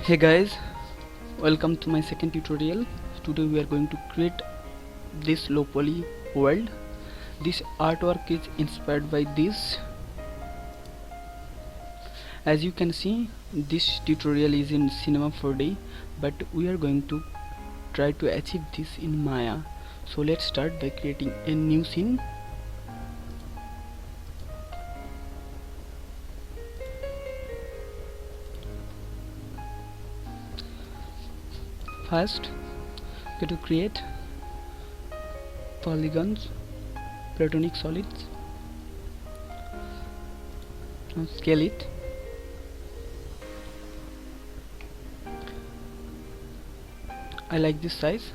Hey guys, welcome to my second tutorial. Today we are going to create this low poly world. This artwork is inspired by this. As you can see, this tutorial is in Cinema 4D, but we are going to try to achieve this in Maya. So let's start by creating a new scene. First, go to create polygons, platonic solids. Now scale it. I like this size.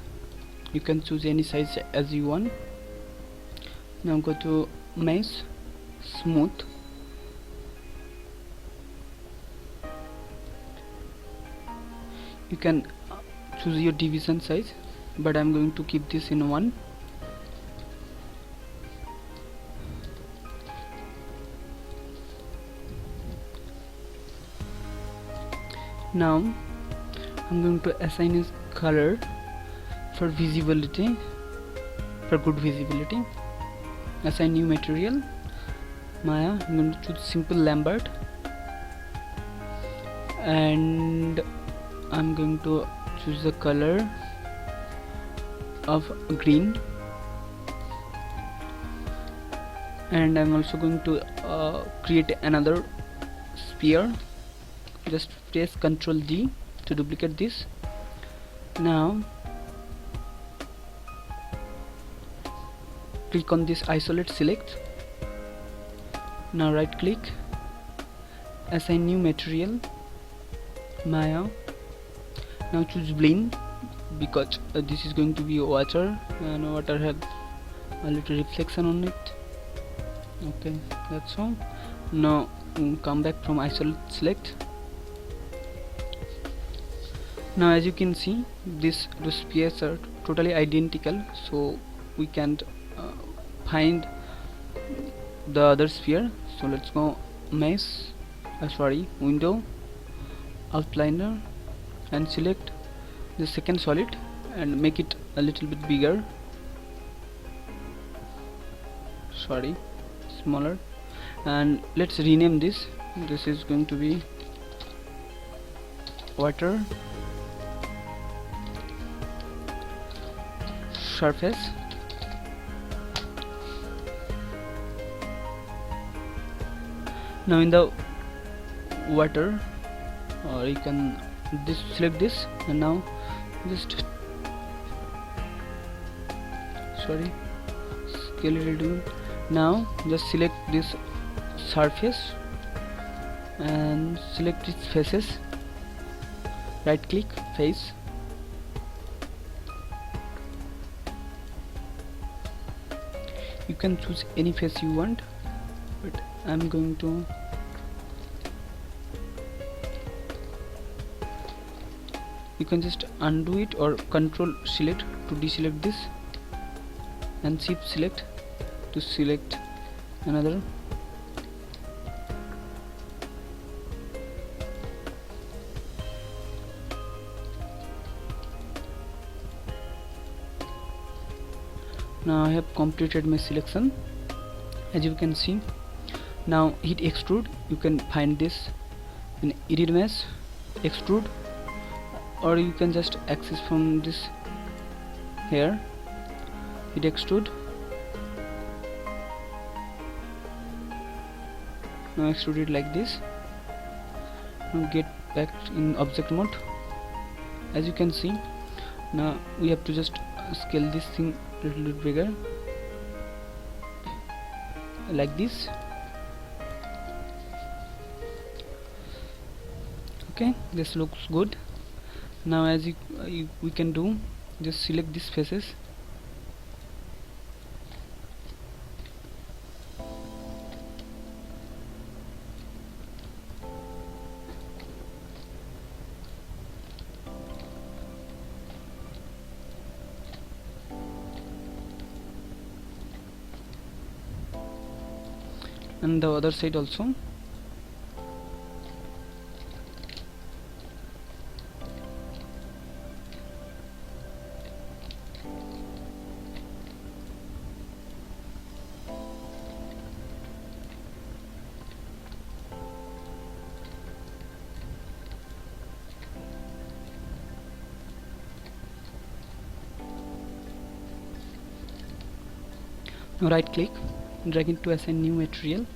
You can choose any size as you want. Now go to mesh, smooth. You can choose your division size, but I'm going to keep this in 1. Now I'm going to assign a color for visibility, for good visibility. Assign new material, Maya. I'm going to choose simple Lambert, and I'm going to choose the color of green, and I'm also going to create another sphere. Just press Ctrl G to duplicate this. Now click on this isolate select. Now right click, assign new material, Maya. Now choose blend, because this is going to be water, and water has a little reflection on it. Okay, that's all. Now come back from isolate select. Now as you can see, the spheres are totally identical, so we can't find the other sphere. So let's go mesh, window, outliner, and select the second solid and make it a little bit bigger, smaller, and let's rename this. This is going to be water surface. Now in the water, or you can select this, and now just scale it a little bit. Now just select this surface and select its faces. Right click, face. You can choose any face you want, but I'm going to you can just undo it or control select to deselect this, and shift select to select another. Now I have completed my selection, as you can see. Now hit extrude. You can find this in edit mesh, extrude, or you can just access from this here. Hit extrude. Now extrude it like this. Now get back in object mode. As you can see, now we have to just scale this thing a little bit bigger, like this. Okay, this looks good. Now as we can do, just select these faces, and the other side also. Now right click, drag it to assign new material,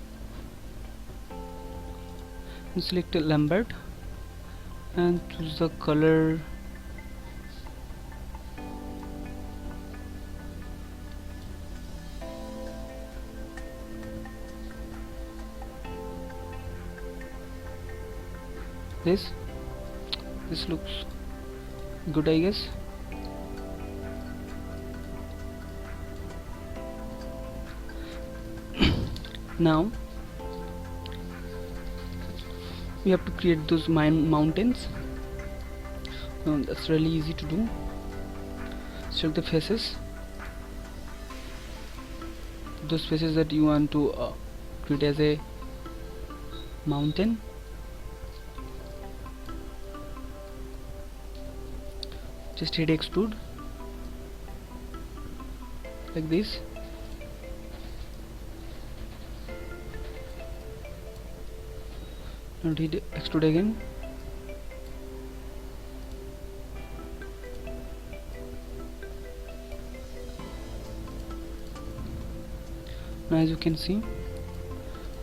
and select Lambert and choose the color this looks good, I guess. Now we have to create those mountains. That's really easy to do. Select the faces, those faces that you want to create as a mountain. Just hit extrude like this. Now hit extrude again. Now as you can see,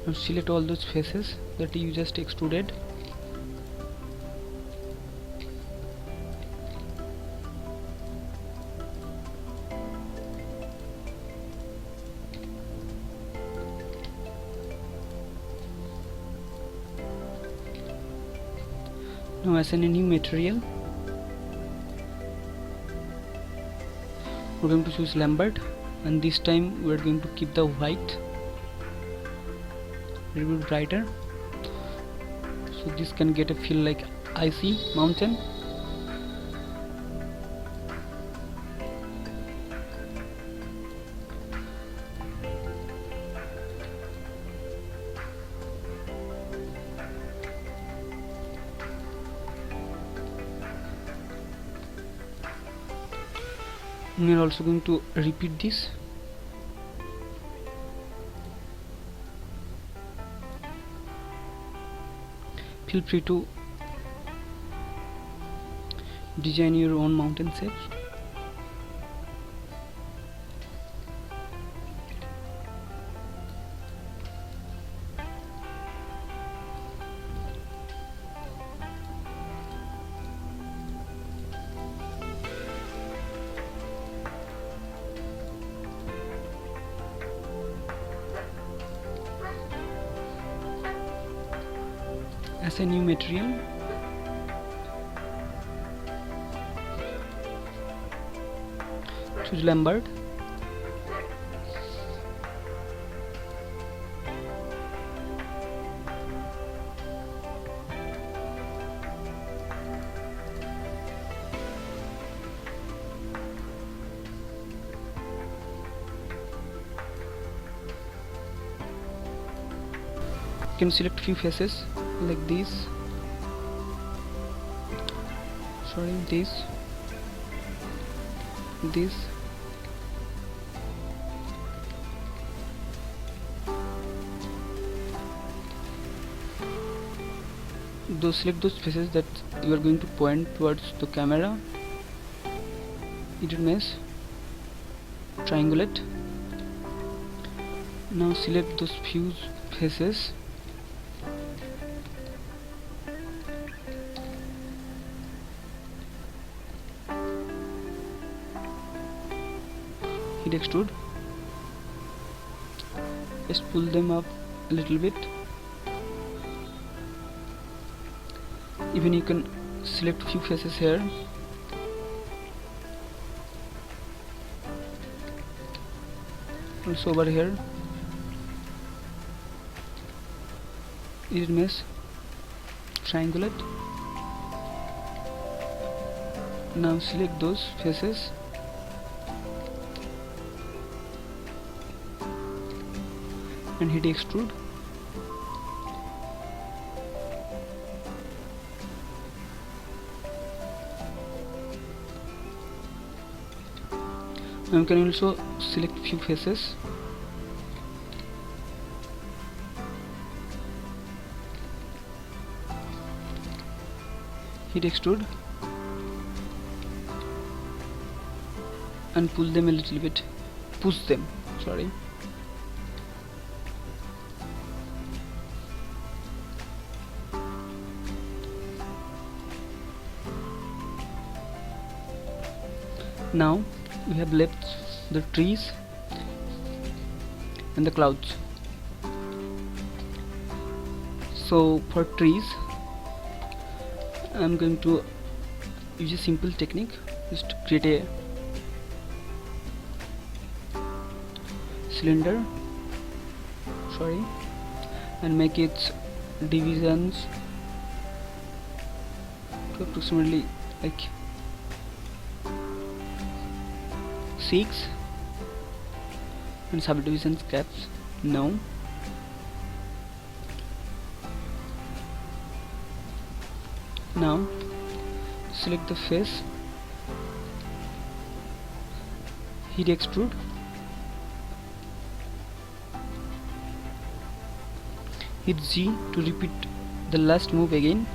now select all those faces that you just extruded. Now assign a new material. We're going to choose Lambert, and this time we're going to keep the white a little bit brighter, so this can get a feel like icy mountain. We are also going to repeat this. Feel free to design your own mountain shapes. As a new material, choose Lambert, you can select few faces like this, this, select those faces that you are going to point towards the camera. Edit mesh, triangulate. Now select those few faces. Hit extrude. Just pull them up a little bit. Even you can select few faces here. Also over here. Edit mesh, triangulate. Now select those faces. And hit extrude. Now you can also select few faces. Hit extrude and pull them a little bit. Push them. Sorry. Now we have left the trees and the clouds. So for trees, I'm going to use a simple technique. Just create a cylinder, and make its divisions to approximately like 6 and subdivisions caps. Now select the face, hit extrude, hit Z to repeat the last move again,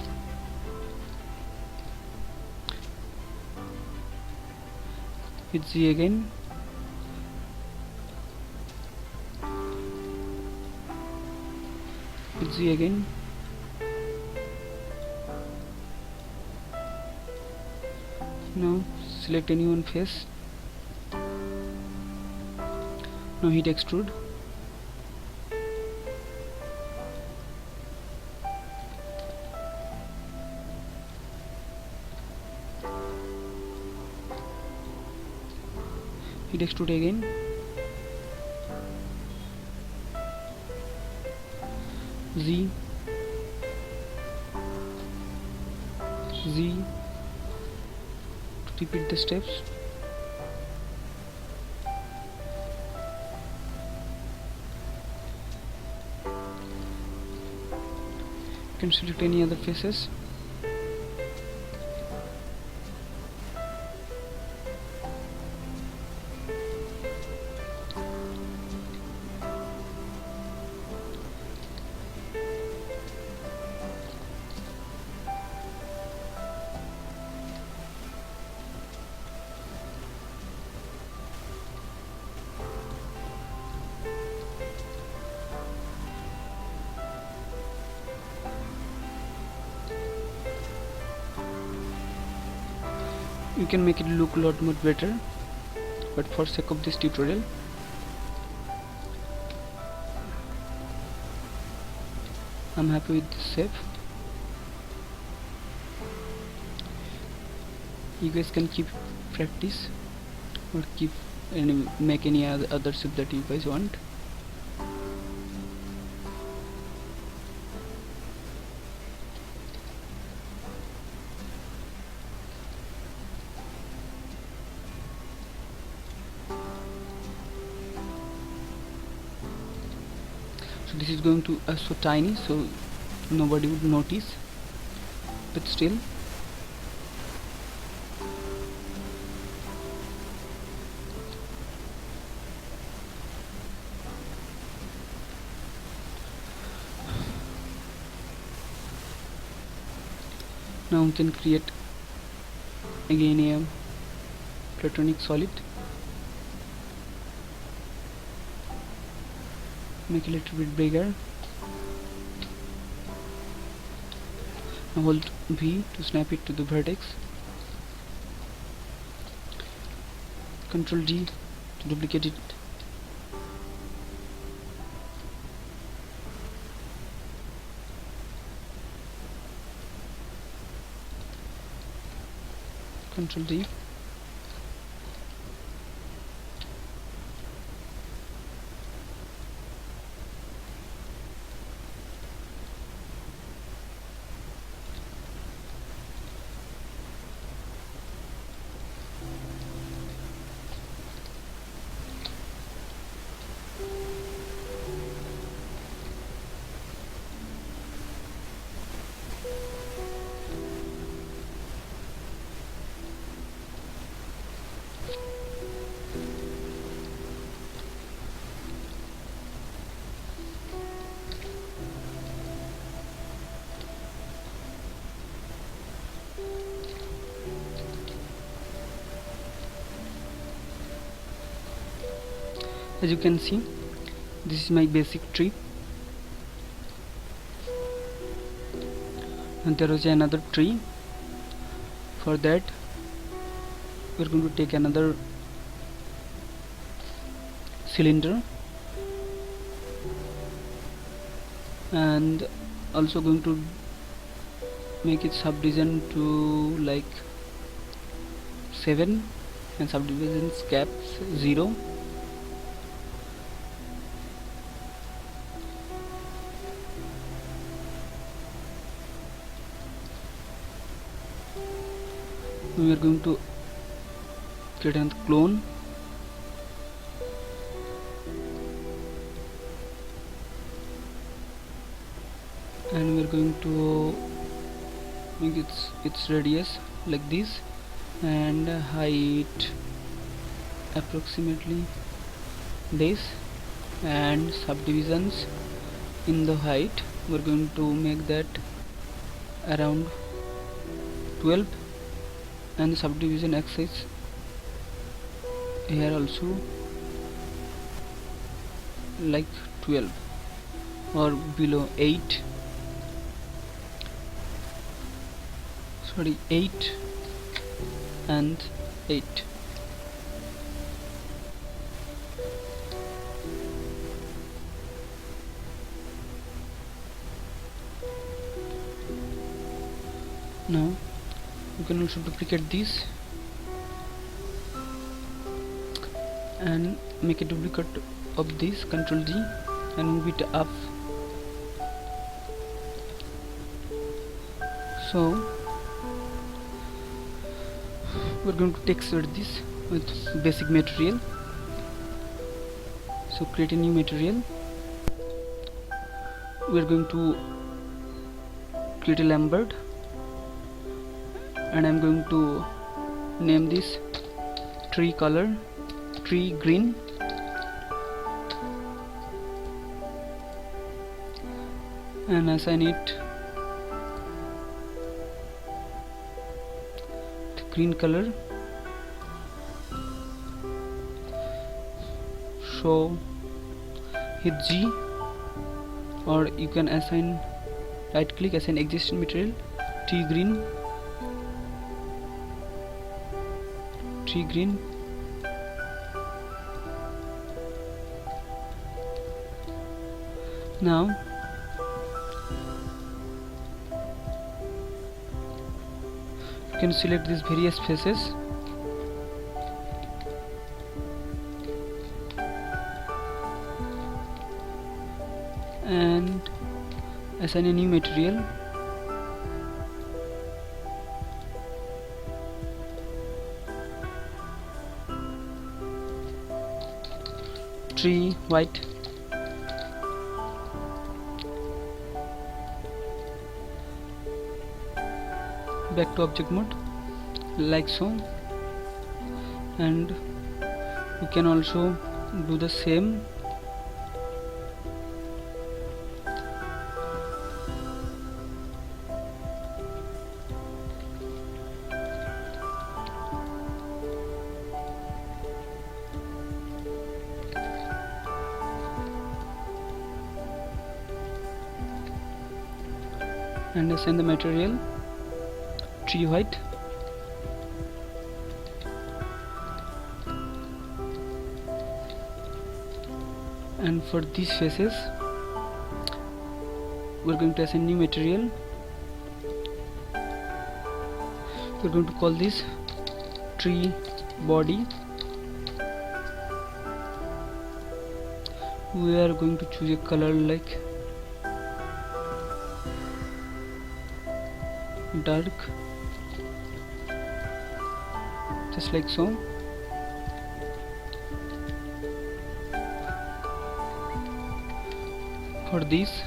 hit Z again, hit Z again, now select any one face, now hit extrude, hit extrude again, Z, Z, to repeat the steps. You can select any other faces. You can make it look a lot more better, but for sake of this tutorial I'm happy with this shape. You guys can keep practice or keep and make any other shape that you guys want. So this is going to so tiny, so nobody would notice, but still now we can create again a platonic solid. Make it a little bit bigger. Now hold V to snap it to the vertex. Control D to duplicate it. Control D. As you can see, this is my basic tree, and there is another tree. For that we're going to take another cylinder and also going to make it subdivision to like 7 and subdivisions gaps 0. We are going to create a clone and we are going to make its radius like this and height approximately this, and subdivisions in the height we're going to make that around 12, and the subdivision axis here also like 12 or below 8, sorry 8 and 8. Now you can also duplicate this and make a duplicate of this, Ctrl D, and move it up. So we're going to texture this with basic material. So create a new material. We're going to create a Lambert and I'm going to name this tree color, tree green, and assign it to green color. So hit G, or you can assign right click, assign existing material, tree green, tree green. Now you can select these various faces and assign a new material. Tree white. Back to object mode like so, and you can also do the same. And assign the material tree white. And for these faces we're going to assign new material. We're going to call this tree body. We are going to choose a color like dark, just like so. For this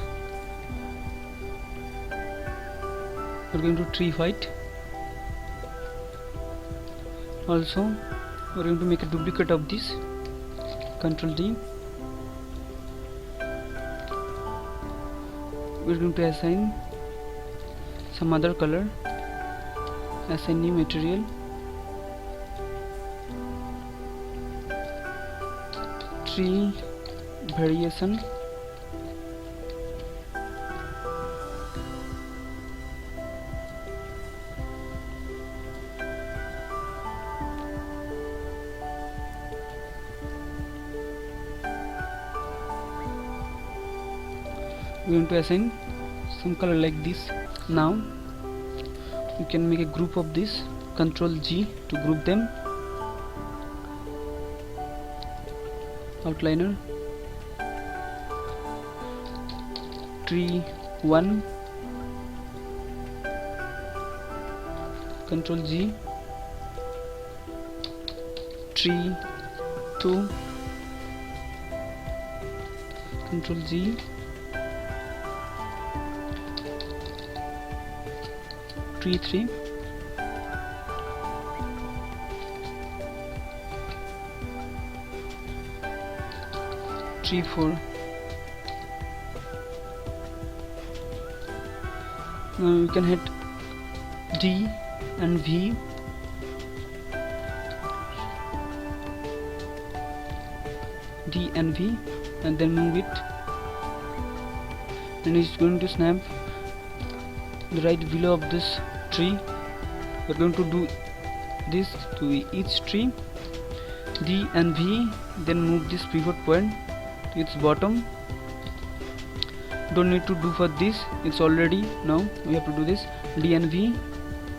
we're going to tree white. Also we're going to make a duplicate of this, Ctrl D. We're going to assign some other color, assign new material, tree variation, we want to assign some color like this. Now you can make a group of this, Ctrl G to group them. Outliner, tree 1, Ctrl G, tree 2, Ctrl G, tree 3, tree 4. Now you can hit D and V, D and V, and then move it, and it's going to snap the right below of this tree. We're going to do this to each tree, D and V, then move this pivot point to its bottom. Don't need to do for this, it's already. Now we have to do this, D and V,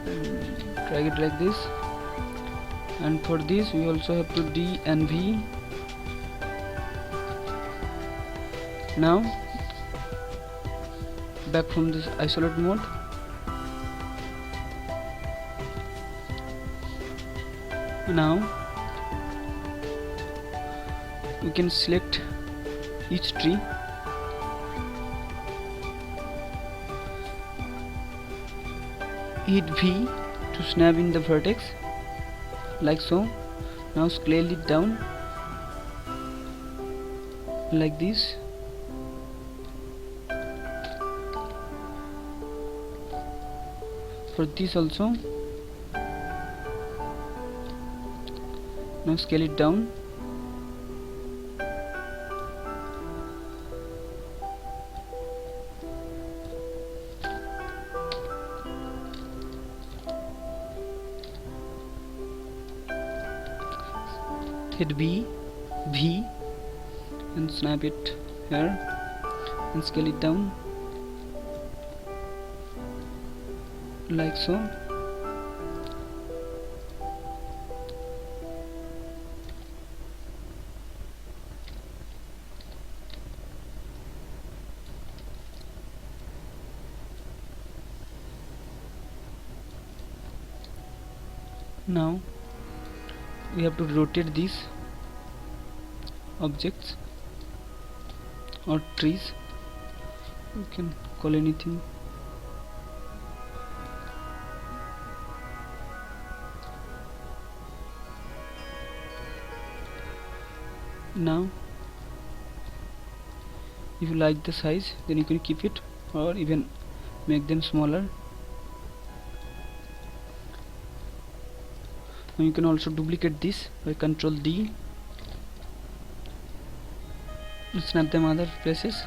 and drag it like this, and for this we also have to D and V. Now back from this isolate mode, now we can select each tree, hit V to snap in the vertex like so. Now scale it down like this. For this also, now scale it down. Hit V and snap it here and scale it down like so. Now we have to rotate these objects or trees, you can call anything. Now if you like the size, then you can keep it or even make them smaller. Now you can also duplicate this by Ctrl D and snap them other places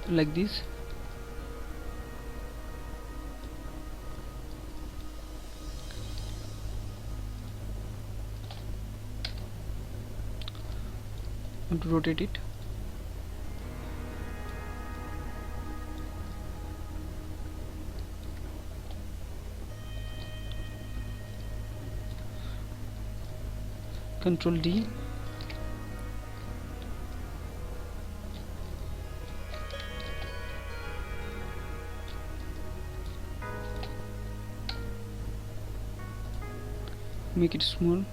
like this. And to rotate it, Ctrl D, make it small.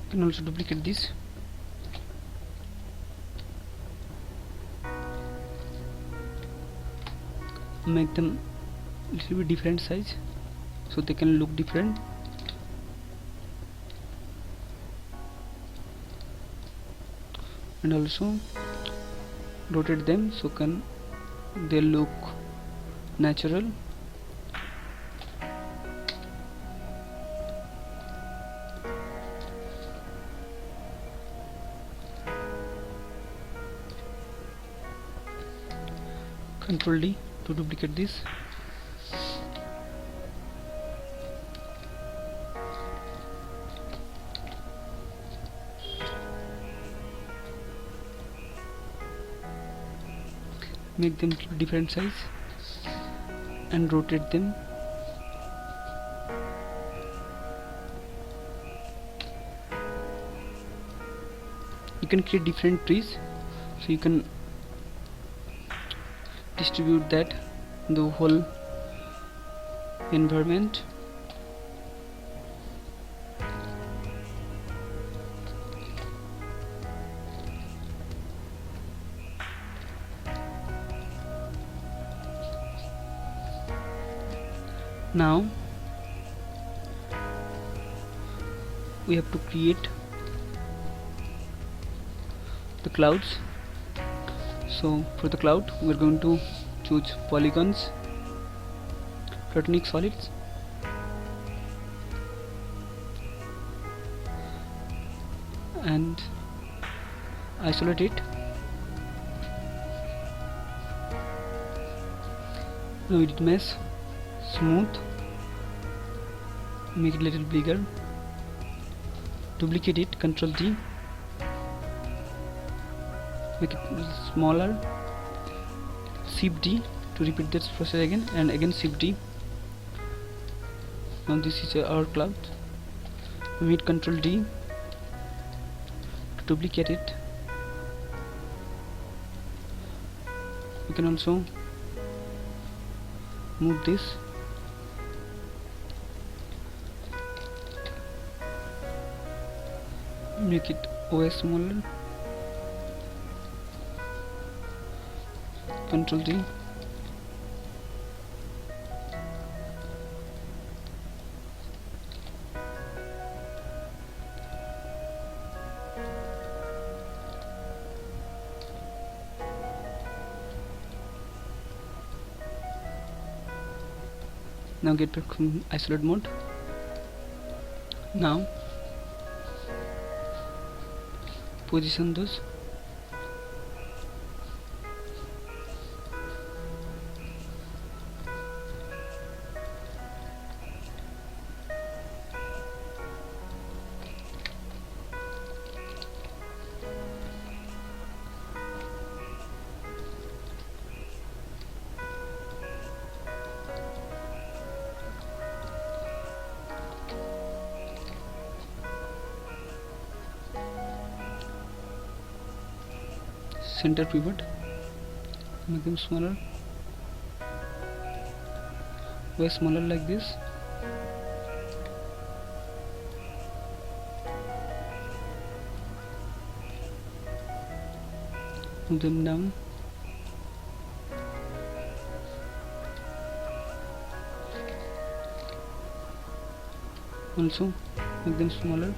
You can also duplicate this. Make them a little bit different size so they can look different. and also rotate them so can they look natural. Ctrl D to duplicate this. Make them different size and rotate them. You can create different trees, so you can distribute that in the whole environment. Now we have to create the clouds. So for the cloud we're going to choose polygons, platonic solids, and isolate it. Now edit mesh, smooth, make it a little bigger, duplicate it, Ctrl G, make it smaller, Shift D to repeat this process again, and again Shift D. Now this is our cloud. We hit Ctrl D to duplicate it. You can also move this. Make it way smaller. Ctrl D. Now get back from isolate mode. Now position those. Center pivot, make them smaller, way smaller like this. Move them down. Also make them smaller.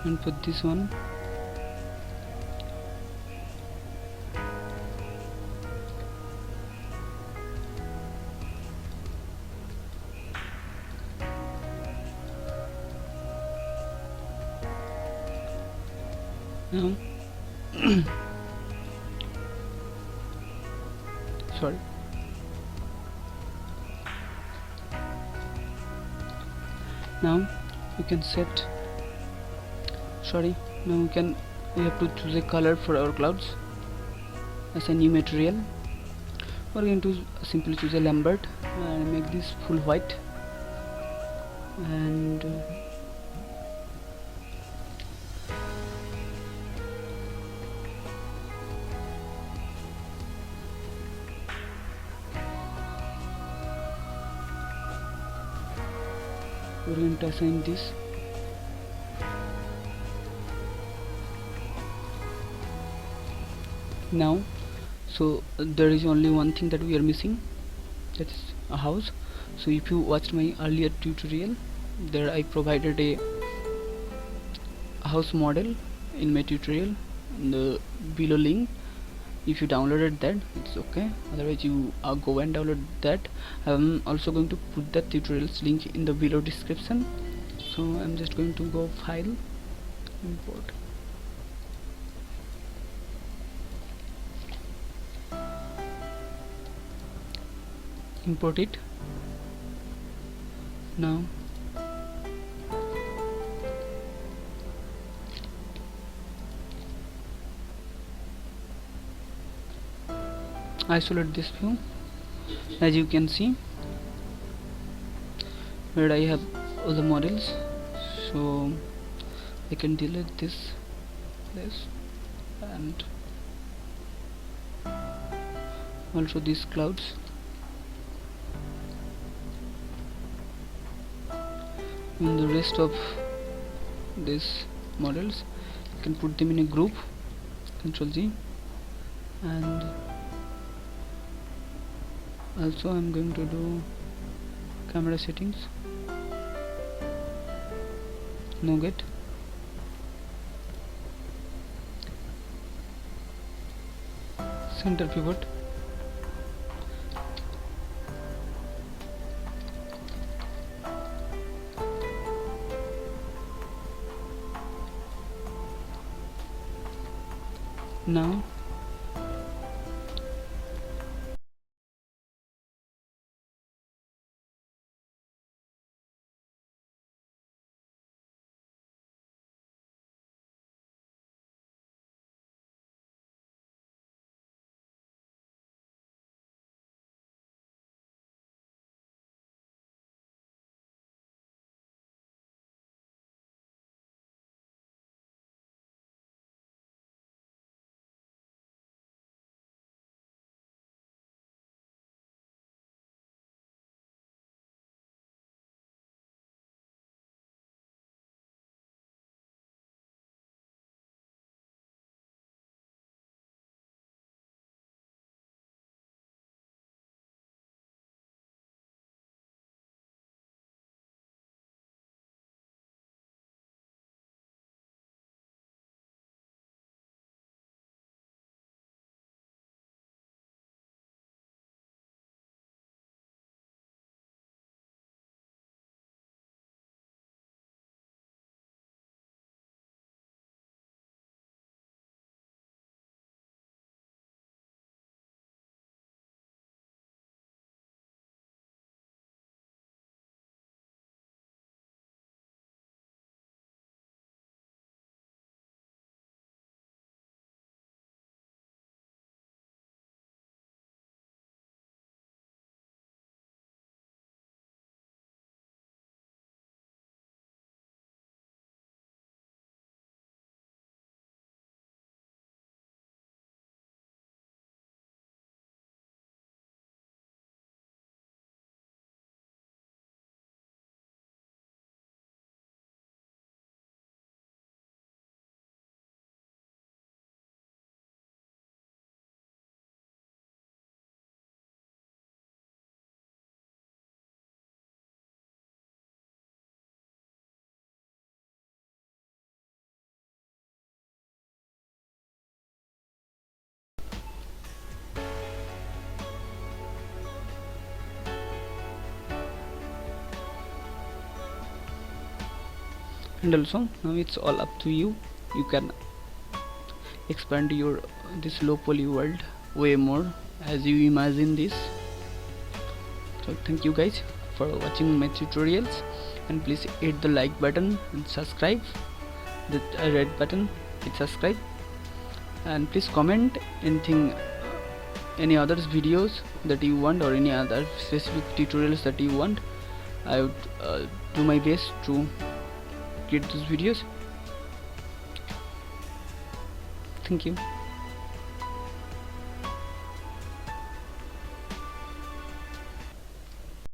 And put this one. Now sorry. Now we can set now we have to choose a color for our clouds as a new material. We're going to simply choose a Lambert and make this full white, and we're going to assign this. Now so there is only one thing that we are missing, that is a house. So if you watched my earlier tutorial, there I provided a house model in my tutorial in the below link. If you downloaded that, it's okay, otherwise you go and download that. I'm also going to put that tutorials link in the below description. So I'm just going to go file, import, import it. Now isolate this view. As you can see, where I have all the models, so I can delete this and also these clouds. And the rest of these models, you can put them in a group, Ctrl G, and also I'm going to do camera settings, Nougat, center pivot, now and also now it's all up to you. You can expand your this low poly world way more as you imagine this. So thank you guys for watching my tutorials, and please hit the like button and subscribe, the red button, hit subscribe, and please comment anything, any other videos that you want or any other specific tutorials that you want. I would do my best to create those videos. Thank you.